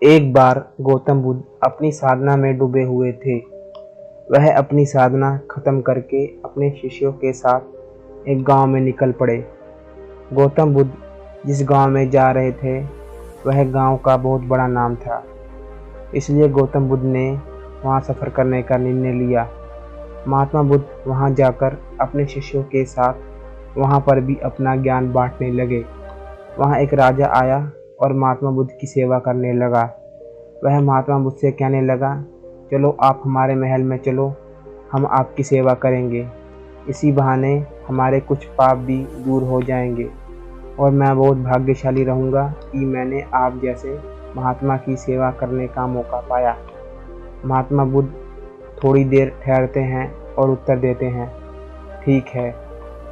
एक बार गौतम बुद्ध अपनी साधना में डूबे हुए थे। वह अपनी साधना खत्म करके अपने शिष्यों के साथ एक गांव में निकल पड़े। गौतम बुद्ध जिस गांव में जा रहे थे वह गांव का बहुत बड़ा नाम था, इसलिए गौतम बुद्ध ने वहां सफ़र करने का निर्णय लिया। महात्मा बुद्ध वहां जाकर अपने शिष्यों के साथ वहां पर भी अपना ज्ञान बांटने लगे। वहां एक राजा आया और महात्मा बुद्ध की सेवा करने लगा। वह महात्मा बुद्ध से कहने लगा, चलो आप हमारे महल में चलो, हम आपकी सेवा करेंगे। इसी बहाने हमारे कुछ पाप भी दूर हो जाएंगे और मैं बहुत भाग्यशाली रहूँगा कि मैंने आप जैसे महात्मा की सेवा करने का मौका पाया। महात्मा बुद्ध थोड़ी देर ठहरते हैं और उत्तर देते हैं, ठीक है,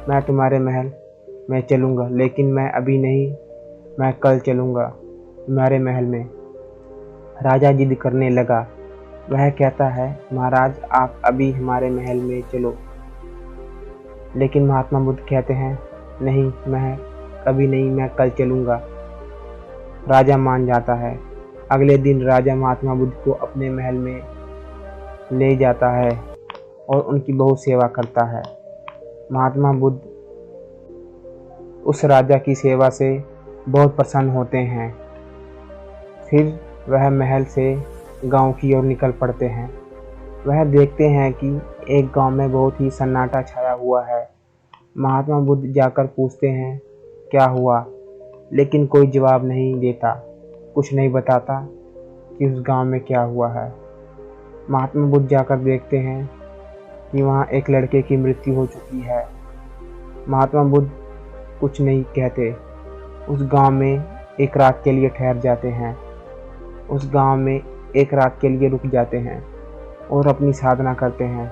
मैं तुम्हारे महल में चलूँगा, लेकिन मैं अभी नहीं, मैं कल चलूँगा तुम्हारे महल में। राजा जिद करने लगा। वह कहता है, महाराज आप अभी हमारे महल में चलो। लेकिन महात्मा बुद्ध कहते हैं, नहीं, मैं कभी नहीं, मैं कल चलूँगा। राजा मान जाता है। अगले दिन राजा महात्मा बुद्ध को अपने महल में ले जाता है और उनकी बहुत सेवा करता है। महात्मा बुद्ध उस राजा की सेवा से बहुत प्रसन्न होते हैं। फिर वह महल से गांव की ओर निकल पड़ते हैं। वह देखते हैं कि एक गांव में बहुत ही सन्नाटा छाया हुआ है। महात्मा बुद्ध जाकर पूछते हैं, क्या हुआ? लेकिन कोई जवाब नहीं देता, कुछ नहीं बताता कि उस गांव में क्या हुआ है। महात्मा बुद्ध जाकर देखते हैं कि वहाँ एक लड़के की मृत्यु हो चुकी है। महात्मा बुद्ध कुछ नहीं कहते, उस गांव में एक रात के लिए ठहर जाते हैं। उस गांव में एक रात के लिए रुक जाते हैं और अपनी साधना करते हैं।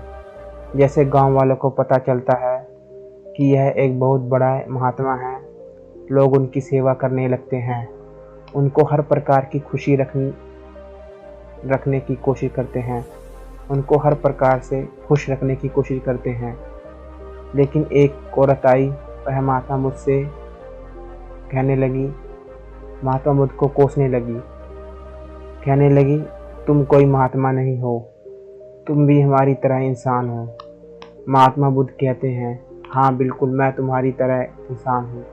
जैसे गांव वालों को पता चलता है कि यह एक बहुत बड़ा महात्मा है, लोग उनकी सेवा करने लगते हैं, उनको हर प्रकार की खुशी रखने की कोशिश करते हैं, उनको हर प्रकार से खुश रखने की कोशिश करते हैं। लेकिन एक औरत आई, वह महात्मा बुद्ध से कहने लगी, महात्मा बुद्ध को कोसने लगी, कहने लगी, तुम कोई महात्मा नहीं हो, तुम भी हमारी तरह इंसान हो। महात्मा बुद्ध कहते हैं, हाँ बिल्कुल, मैं तुम्हारी तरह इंसान हूँ।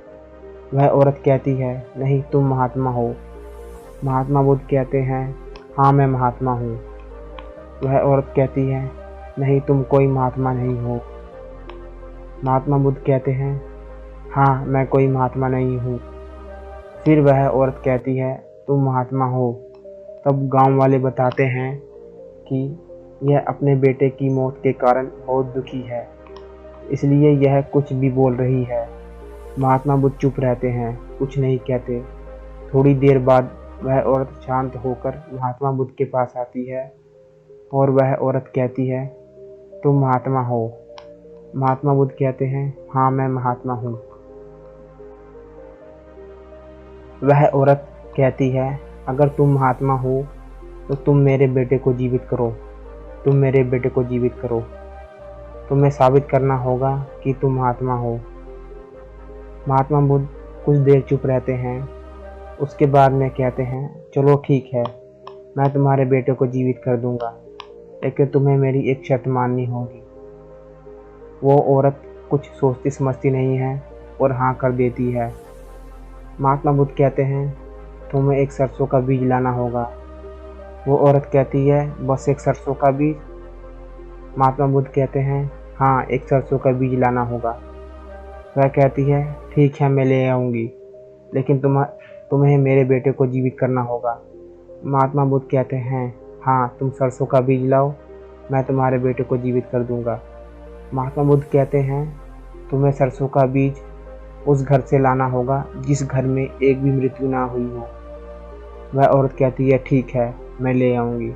वह औरत कहती है, नहीं, तुम महात्मा हो। महात्मा बुद्ध कहते हैं, हाँ मैं महात्मा हूँ। वह औरत कहती है, नहीं, तुम कोई महात्मा नहीं हो। महात्मा बुद्ध कहते हैं, हाँ मैं कोई महात्मा नहीं हूँ। फिर वह औरत कहती है, तुम महात्मा हो। तब गांव वाले बताते हैं कि यह अपने बेटे की मौत के कारण बहुत दुखी है, इसलिए यह कुछ भी बोल रही है। महात्मा बुद्ध चुप रहते हैं, कुछ नहीं कहते। थोड़ी देर बाद वह औरत शांत होकर महात्मा बुद्ध के पास आती है और वह औरत कहती है, तुम महात्मा हो। महात्मा बुद्ध कहते हैं, हाँ मैं महात्मा हूँ। वह औरत कहती है, अगर तुम महात्मा हो तो तुम मेरे बेटे को जीवित करो, तुम मेरे बेटे को जीवित करो, तुम्हें साबित करना होगा कि तुम महात्मा हो। महात्मा बुद्ध कुछ देर चुप रहते हैं, उसके बाद में कहते हैं, चलो ठीक है, मैं तुम्हारे बेटे को जीवित कर दूंगा, लेकिन तुम्हें मेरी एक शर्त माननी होगी। वो औरत कुछ सोचती समझती नहीं है और हाँ कर देती है। महात्मा बुद्ध कहते हैं, तुम्हें एक सरसों का बीज लाना होगा। वो औरत कहती है, बस एक सरसों का बीज? महात्मा बुद्ध कहते हैं, हाँ एक सरसों का बीज लाना होगा। वह कहती है, ठीक है मैं ले आऊँगी, लेकिन तुम्हें मेरे बेटे को जीवित करना होगा। महात्मा बुद्ध कहते हैं, हाँ तुम सरसों का बीज लाओ, मैं तुम्हारे बेटे को जीवित कर दूंगा। महात्मा बुद्ध कहते हैं, तुम्हें सरसों का बीज उस घर से लाना होगा जिस घर में एक भी मृत्यु ना हुई हो। वह औरत कहती है, ठीक है मैं ले आऊँगी।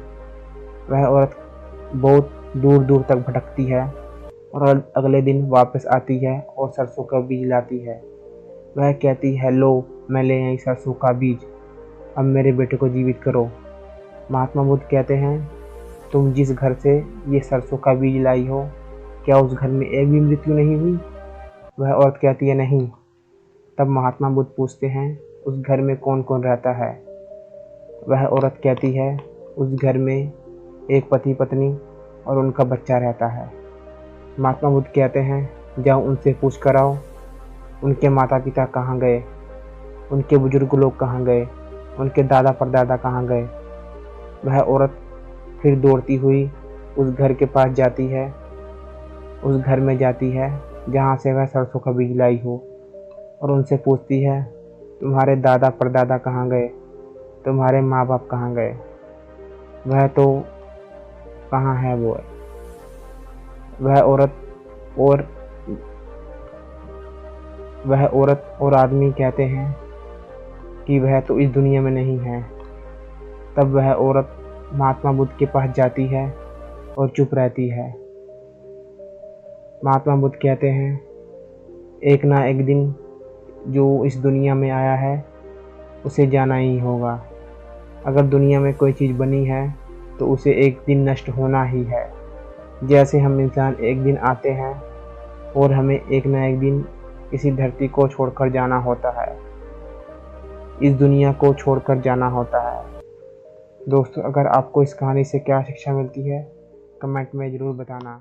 वह औरत बहुत दूर दूर तक भटकती है और अगले दिन वापस आती है और सरसों का बीज लाती है। वह कहती है, लो मैं ले आई सरसों का बीज, अब मेरे बेटे को जीवित करो। महात्मा बुद्ध कहते हैं, तुम जिस घर से ये सरसों का बीज लाई हो, क्या उस घर में एक भी मृत्यु नहीं हुई? वह औरत कहती है, नहीं। तब महात्मा बुद्ध पूछते हैं, उस घर में कौन कौन रहता है? वह औरत कहती है उस घर में एक पति पत्नी और उनका बच्चा रहता है। महात्मा बुद्ध कहते हैं जाओ उनसे पूछ कर आओ उनके माता पिता कहाँ गए, उनके बुजुर्ग लोग कहाँ गए, उनके दादा परदादा कहाँ गए। वह औरत फिर दौड़ती हुई उस घर के पास जाती है, उस घर में जाती है जहाँ से वह सरसों का बीज लाई हो, और उनसे पूछती है तुम्हारे दादा परदादा कहाँ गए, तुम्हारे माँ बाप कहाँ गए। वह तो कहाँ है वो। और वह औरत और आदमी कहते हैं कि वह तो इस दुनिया में नहीं है। तब वह औरत महात्मा बुद्ध के पास जाती है और चुप रहती है। महात्मा बुद्ध कहते हैं एक ना एक दिन जो इस दुनिया में आया है उसे जाना ही होगा। अगर दुनिया में कोई चीज़ बनी है तो उसे एक दिन नष्ट होना ही है। जैसे हम इंसान एक दिन आते हैं और हमें एक ना एक दिन इसी धरती को छोड़कर जाना होता है, इस दुनिया को छोड़कर जाना होता है। दोस्तों, अगर आपको इस कहानी से क्या शिक्षा मिलती है कमेंट में ज़रूर बताना।